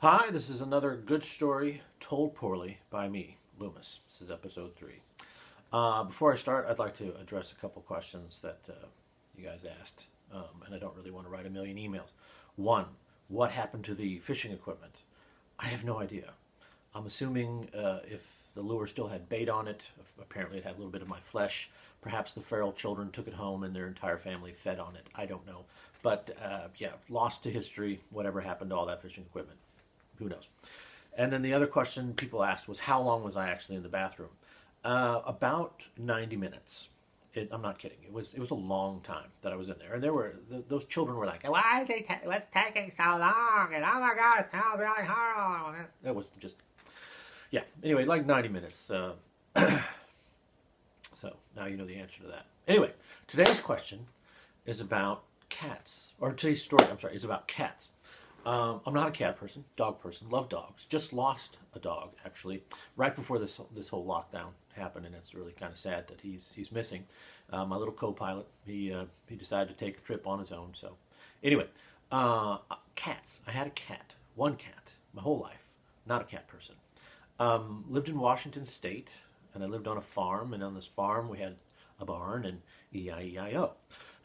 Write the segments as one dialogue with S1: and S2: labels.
S1: Hi, this is another good story told poorly by me, Loomis. This is episode 3. Before I start, I'd like to address a couple questions that you guys asked, and I don't really want to write a million emails. One, what happened to the fishing equipment? I have no idea. I'm assuming if the lure still had bait on it, apparently it had a little bit of my flesh. Perhaps the feral children took it home and their entire family fed on it. I don't know. But yeah, lost to history, whatever happened to all that fishing equipment. Who knows? And then the other question people asked was, how long was I actually in the bathroom? About 90 minutes. I'm not kidding. It was a long time that I was in there, and those children were like, "Why is what's taking so long?" And oh my God, it sounds really hard. That was just yeah. Anyway, like 90 minutes. So now you know the answer to that. Anyway, today's question is about cats, or today's story, I'm sorry, is about cats. I'm not a cat person, dog person, love dogs. Just lost a dog, actually, right before this whole lockdown happened, and it's really kind of sad that he's missing. My little co-pilot, he decided to take a trip on his own. So, anyway, cats. I had a cat, one cat, my whole life. Not a cat person. Lived in Washington State, and I lived on a farm, and on this farm we had a barn and E-I-E-I-O.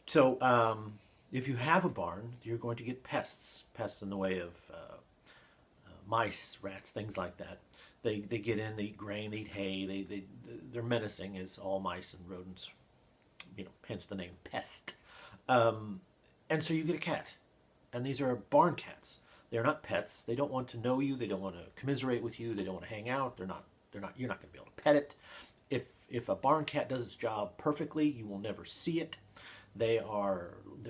S1: So, if you have a barn, you're going to get pests in the way of mice, rats, things like that. They get in, they eat grain, they eat hay. They're menacing, as all mice and rodents, hence the name pest. And so you get a cat, and these are barn cats. They're not pets. They don't want to know you. They don't want to commiserate with you. They don't want to hang out. They're not. You're not going to be able to pet it. If a barn cat does its job perfectly, you will never see it. They're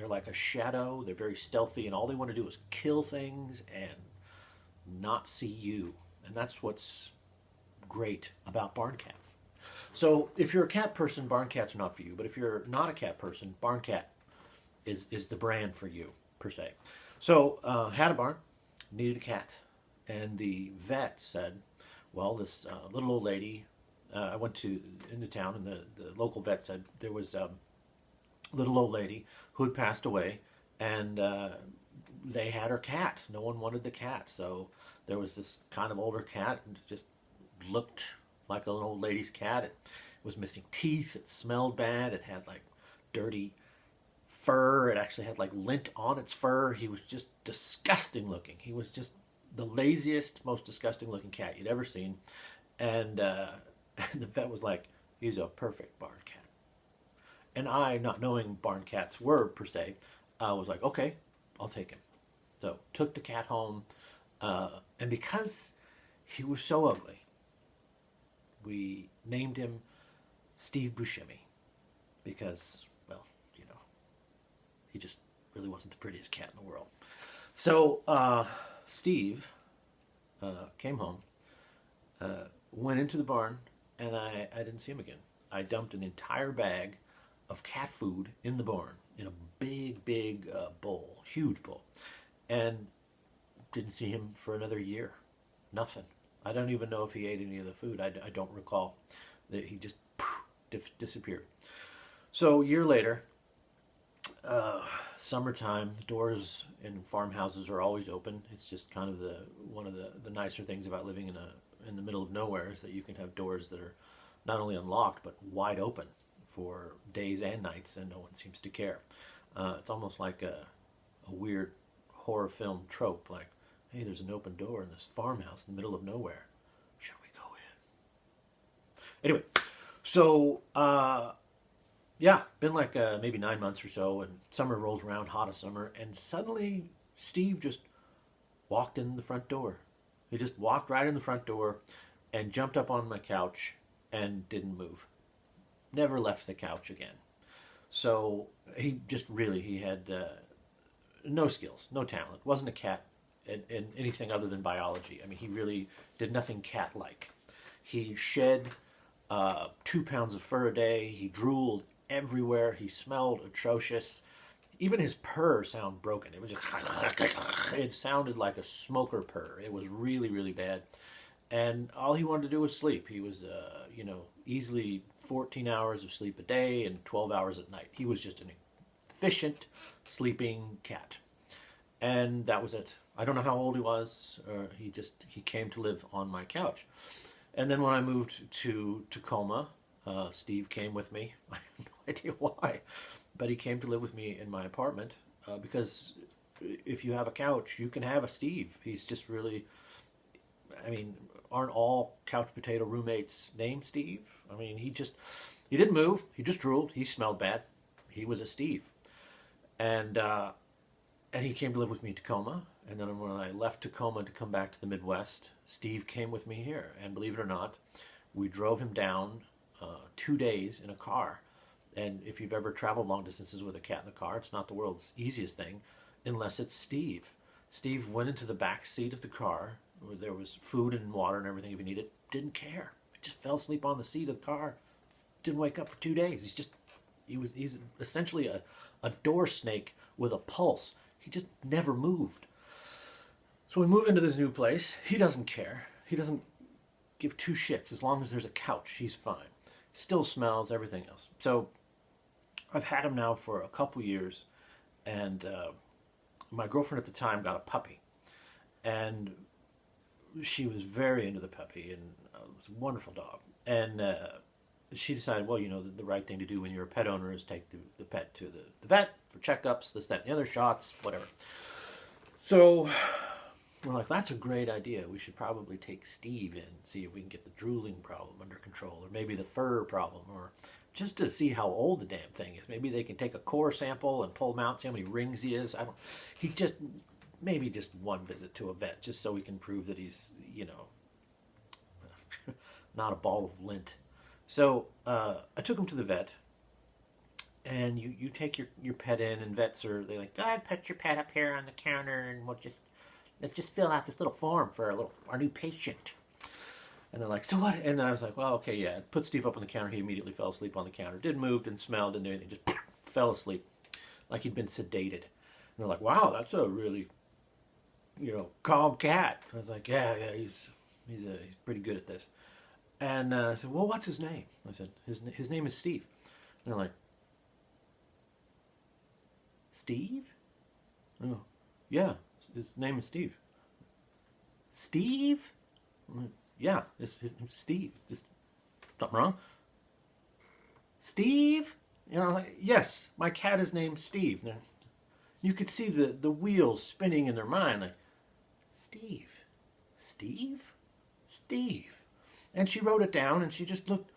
S1: like a shadow. They're very stealthy, and all they want to do is kill things and not see you. And that's what's great about barn cats. So if you're a cat person, barn cats are not for you. But if you're not a cat person, barn cat is the brand for you, per se. So had a barn, needed a cat, and the vet said, well, this little old lady, I went into town, and the local vet said there was little old lady who had passed away, and they had her cat. No one wanted the cat, so there was this kind of older cat, and it just looked like an old lady's cat. It was missing teeth. It smelled bad. It had like dirty fur. It actually had like lint on its fur. He was just disgusting looking. He was just the laziest, most disgusting looking cat you'd ever seen, and the vet was like, he's a perfect barn cat. And I, not knowing barn cats were, per se, was like, okay, I'll take him. So took the cat home, and because he was so ugly, we named him Steve Buscemi, because, well, he just really wasn't the prettiest cat in the world. So Steve came home, went into the barn, and I didn't see him again. I dumped an entire bag of cat food in the barn in a big bowl, huge bowl, and didn't see him for another year. Nothing. I don't even know if he ate any of the food. I don't recall. That he just disappeared. So a year later, summertime, doors in farmhouses are always open. It's just kind of one of the nicer things about living in the middle of nowhere is that you can have doors that are not only unlocked but wide open for days and nights, and no one seems to care. It's almost like a weird horror film trope, like, hey, there's an open door in this farmhouse in the middle of nowhere. Should we go in? Anyway, so yeah, been like maybe 9 months or so, and summer rolls around, hot of summer, and suddenly Steve just walked in the front door. He just walked right in the front door and jumped up on my couch and didn't move. Never left the couch again. So he had no skills, no talent. Wasn't a cat in anything other than biology. I mean, he really did nothing cat-like. He shed 2 pounds of fur a day. He drooled everywhere. He smelled atrocious. Even his purr sounded broken. It was just it sounded like a smoker purr. It was really bad. And all he wanted to do was sleep. He was easily 14 hours of sleep a day and 12 hours at night. He was just an efficient sleeping cat. And that was it. I don't know how old he was. He came to live on my couch. And then when I moved to Tacoma, Steve came with me. I have no idea why, but he came to live with me in my apartment because if you have a couch, you can have a Steve. He's just really, I mean, aren't all couch potato roommates named Steve? I mean, he didn't move. He just drooled. He smelled bad. He was a Steve, and and he came to live with me in Tacoma. And then when I left Tacoma to come back to the Midwest, Steve came with me here. And believe it or not, we drove him down 2 days in a car. And if you've ever traveled long distances with a cat in the car, it's not the world's easiest thing, unless it's Steve. Steve went into the back seat of the car where there was food and water and everything if he needed. Didn't care. He just fell asleep on the seat of the car. Didn't wake up for 2 days. He's essentially a door snake with a pulse. He just never moved. So we move into this new place. He doesn't care. He doesn't give two shits. As long as there's a couch, he's fine. Still smells, everything else. So I've had him now for a couple years, and my girlfriend at the time got a puppy. And she was very into the puppy, and it was a wonderful dog. And she decided, well, the right thing to do when you're a pet owner is take the pet to the vet for checkups, this, that, and the other, shots, whatever. So we're like, that's a great idea. We should probably take Steve in, see if we can get the drooling problem under control, or maybe the fur problem, or just to see how old the damn thing is. Maybe they can take a core sample and pull him out, see how many rings he is. Maybe just one visit to a vet, just so we can prove that he's, not a ball of lint. So I took him to the vet, and you take your pet in, and they're like, go ahead, put your pet up here on the counter, and let's just fill out this little form for our new patient. And they're like, so what? And I was like, well, okay, yeah. Put Steve up on the counter. He immediately fell asleep on the counter. Didn't move, didn't smell, didn't do anything. Just fell asleep like he'd been sedated. And they're like, wow, that's a really, calm cat. I was like, yeah, he's pretty good at this. And I said, well, what's his name? I said, his name is Steve. And they're like, Steve? Oh, yeah, his name is Steve. Steve? I'm like, yeah, his name's Steve. Is just something wrong? Steve? Like, yes, my cat is named Steve. Now, you could see the wheels spinning in their mind, like, Steve? Steve? Steve. And she wrote it down, and she just looked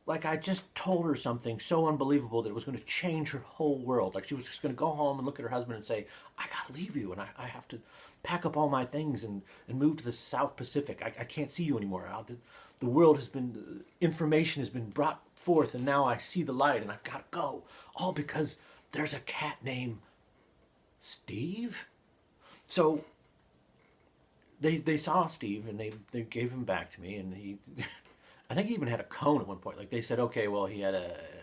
S1: like I just told her something so unbelievable that it was going to change her whole world. Like she was just going to go home and look at her husband and say, I got to leave you, and I have to pack up all my things and move to the South Pacific. I can't see you anymore. The world has been, information has been brought forth, and now I see the light, and I've got to go. All because there's a cat named Steve? So they saw Steve, and they gave him back to me, and he I think he even had a cone at one point. Like they said, okay, well, he had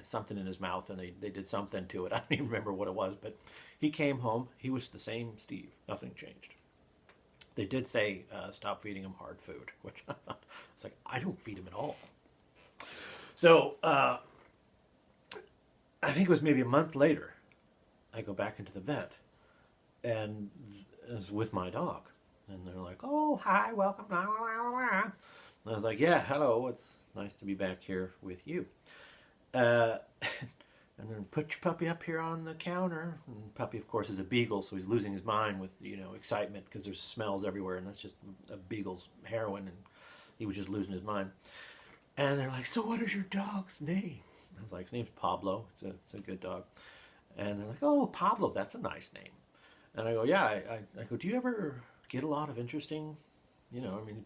S1: something in his mouth, and they did something to it. I don't even remember what it was, but he came home. He was the same Steve. Nothing changed. They did say stop feeding him hard food, which I thought, it's like, I don't feed him at all. So I think it was maybe a month later, I go back into the vet, and it was with my dog. And they're like, oh, hi, welcome. Blah, blah, blah, blah. And I was like, yeah, hello, it's nice to be back here with you. And then put your puppy up here on the counter. And puppy, of course, is a beagle, so he's losing his mind with, excitement because there's smells everywhere, and that's just a beagle's heroin, and he was just losing his mind. And they're like, so what is your dog's name? I was like, his name's Pablo. It's a good dog. And they're like, oh, Pablo, that's a nice name. And I go, yeah. I go, do you ever get a lot of interesting,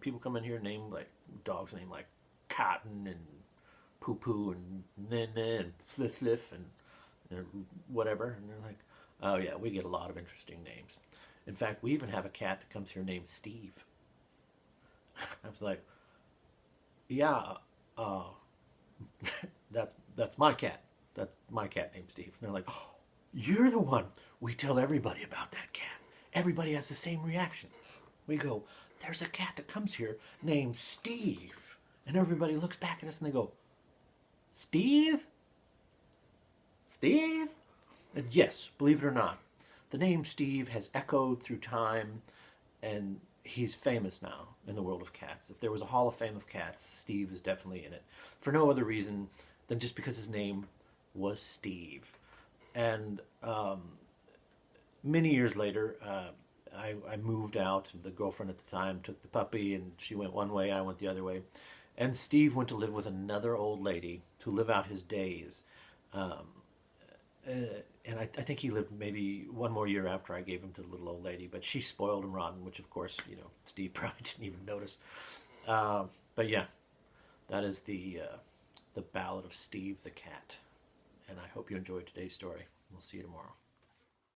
S1: people come in here name like dogs named like Cotton and Poo Poo and Nene and Fliff Fliff and whatever. And they're like, oh yeah, we get a lot of interesting names. In fact, we even have a cat that comes here named Steve. I was like, yeah, that's my cat. That's my cat named Steve. And they're like, oh, you're the one. We tell everybody about that cat. Everybody has the same reaction. We go, there's a cat that comes here named Steve. And everybody looks back at us and they go, Steve? Steve? And yes, believe it or not, the name Steve has echoed through time. and he's famous now in the world of cats. If there was a Hall of Fame of cats, Steve is definitely in it, for no other reason than just because his name was Steve. And many years later, I moved out. The girlfriend at the time took the puppy, and she went one way, I went the other way. And Steve went to live with another old lady to live out his days. And I think he lived maybe one more year after I gave him to the little old lady. But she spoiled him rotten, which of course, Steve probably didn't even notice. But yeah, that is the Ballad of Steve the Cat. And I hope you enjoyed today's story. We'll see you tomorrow.